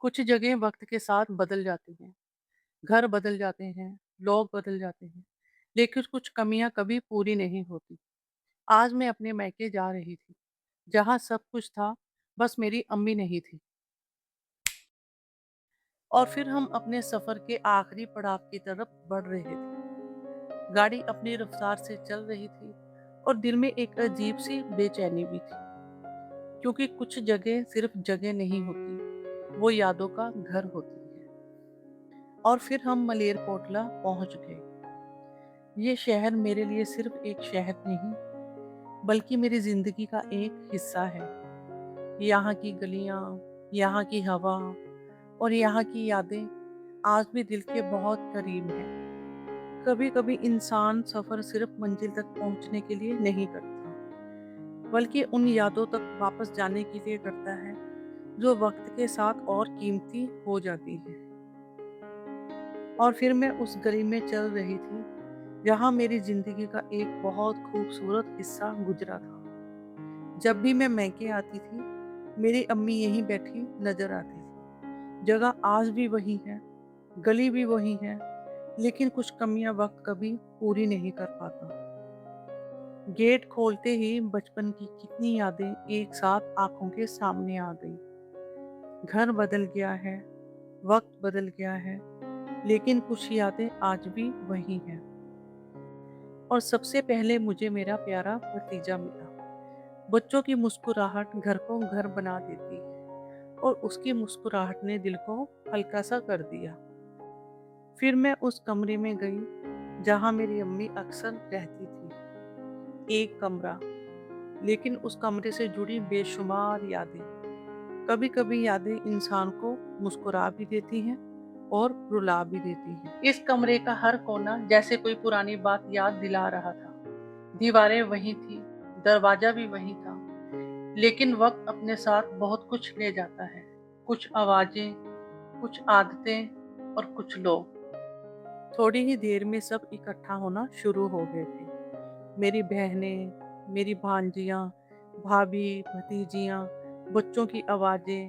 कुछ जगह वक्त के साथ बदल जाती हैं, घर बदल जाते हैं, लोग बदल जाते हैं, लेकिन कुछ कमियां कभी पूरी नहीं होती। आज मैं अपने मायके जा रही थी, जहाँ सब कुछ था, बस मेरी अम्मी नहीं थी। और फिर हम अपने सफर के आखिरी पड़ाव की तरफ बढ़ रहे थे। गाड़ी अपनी रफ्तार से चल रही थी और दिल में एक अजीब सी बेचैनी भी थी, क्योंकि कुछ जगह सिर्फ जगह नहीं होती, वो यादों का घर होती है। और फिर हम मलेरकोटला पहुंच गए। ये शहर मेरे लिए सिर्फ एक शहर नहीं, बल्कि मेरी जिंदगी का एक हिस्सा है। यहाँ की गलियाँ, यहाँ की हवा और यहाँ की यादें आज भी दिल के बहुत करीब हैं। कभी कभी इंसान सफर सिर्फ मंजिल तक पहुँचने के लिए नहीं करता, बल्कि उन यादों तक वापस जाने के लिए करता है, जो वक्त के साथ और कीमती हो जाती है। और फिर मैं उस गली में चल रही थी, जहाँ मेरी जिंदगी का एक बहुत खूबसूरत हिस्सा गुजरा था। जब भी मैं मैके आती थी, मेरी अम्मी यहीं बैठी नजर आती थी। जगह आज भी वही है, गली भी वही है, लेकिन कुछ कमियां वक्त कभी पूरी नहीं कर पाता। गेट खोलते ही बचपन की कितनी यादें एक साथ आंखों के सामने आ गई। घर बदल गया है, वक्त बदल गया है, लेकिन कुछ यादें आज भी वही हैं। और सबसे पहले मुझे मेरा प्यारा भतीजा मिला। बच्चों की मुस्कुराहट घर को घर बना देती है, और उसकी मुस्कुराहट ने दिल को हल्का सा कर दिया। फिर मैं उस कमरे में गई जहाँ मेरी अम्मी अक्सर रहती थी। एक कमरा, लेकिन उस कमरे से जुड़ी बेशुमार यादें। कभी कभी यादें इंसान को मुस्कुरा भी देती हैं और रुला भी देती हैं। इस कमरे का हर कोना जैसे कोई पुरानी बात याद दिला रहा था। दीवारें वही थी, दरवाजा भी वही था, लेकिन वक्त अपने साथ बहुत कुछ ले जाता है। कुछ आवाजें, कुछ आदतें और कुछ लोग। थोड़ी ही देर में सब इकट्ठा होना शुरू हो गए थे। मेरी बहनें, मेरी भांजियाँ, भाभी, भतीजियाँ, बच्चों की आवाजें,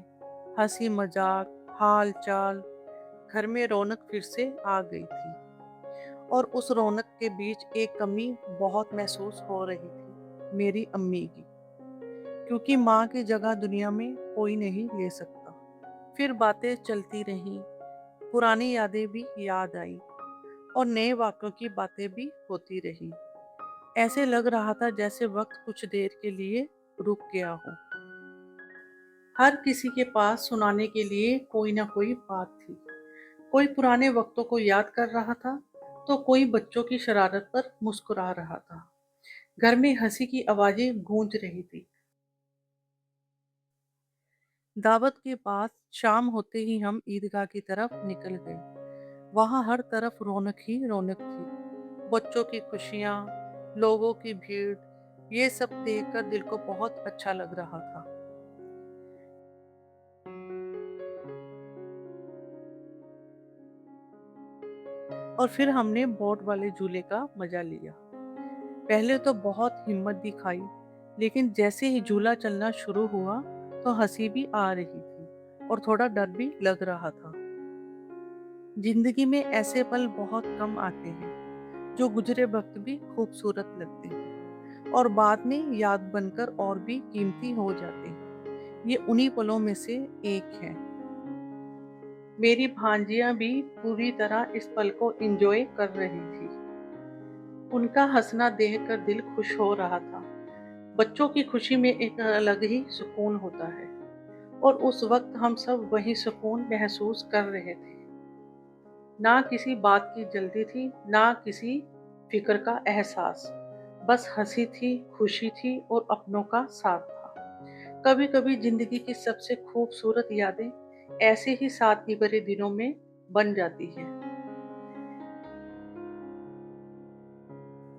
हंसी मजाक, हाल चाल। घर में रौनक फिर से आ गई थी, और उस रौनक के बीच एक कमी बहुत महसूस हो रही थी, मेरी अम्मी की। क्योंकि माँ की जगह दुनिया में कोई नहीं ले सकता। फिर बातें चलती रहीं, पुरानी यादें भी याद आई और नए वाक़ों की बातें भी होती रही। ऐसे लग रहा था जैसे वक्त कुछ देर के लिए रुक गया हो। हर किसी के पास सुनाने के लिए कोई ना कोई बात थी। कोई पुराने वक्तों को याद कर रहा था, तो कोई बच्चों की शरारत पर मुस्कुरा रहा था। घर में हंसी की आवाजें गूंज रही थी। दावत के बाद शाम होते ही हम ईदगाह की तरफ निकल गए। वहां हर तरफ रौनक ही रौनक थी। बच्चों की खुशियां, लोगों की भीड़, ये सब देखकर दिल को बहुत अच्छा लग रहा था। और फिर हमने बोट वाले झूले का मजा लिया। पहले तो बहुत हिम्मत दिखाई, लेकिन जैसे ही झूला चलना शुरू हुआ, तो हंसी भी आ रही थी और थोड़ा डर भी लग रहा था। जिंदगी में ऐसे पल बहुत कम आते हैं, जो गुजरे वक्त भी खूबसूरत लगते हैं और बाद में याद बनकर और भी कीमती हो जाते हैं। ये उन्हीं पलों में से एक है। मेरी भांजियां भी पूरी तरह इस पल को एंजॉय कर रही थी। उनका हंसना देखकर दिल खुश हो रहा था। बच्चों की खुशी में एक अलग ही सुकून होता है, और उस वक्त हम सब वही सुकून महसूस कर रहे थे। ना किसी बात की जल्दी थी, ना किसी फिक्र का एहसास। बस हंसी थी, खुशी थी और अपनों का साथ था। कभी कभी जिंदगी की सबसे खूबसूरत यादें ऐसे ही सादगी भरे दिनों में बन जाती है।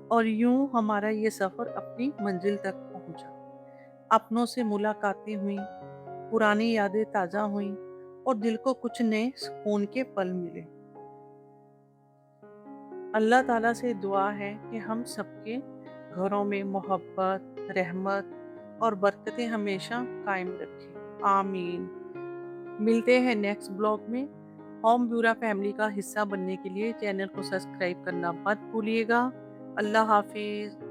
और यूं हमारा ये सफर अपनी मंजिल तक पहुंचा। अपनों से मुलाकातें हुई, पुरानी यादें ताजा हुईं और दिल को कुछ नए सुकून के पल मिले। अल्लाह ताला से दुआ है कि हम सबके घरों में मोहब्बत, रहमत और बरकतें हमेशा कायम रखें। आमीन। मिलते हैं नेक्स्ट ब्लॉग में। होम ब्यूरा फैमिली का हिस्सा बनने के लिए चैनल को सब्सक्राइब करना मत भूलिएगा। अल्लाह हाफिज़।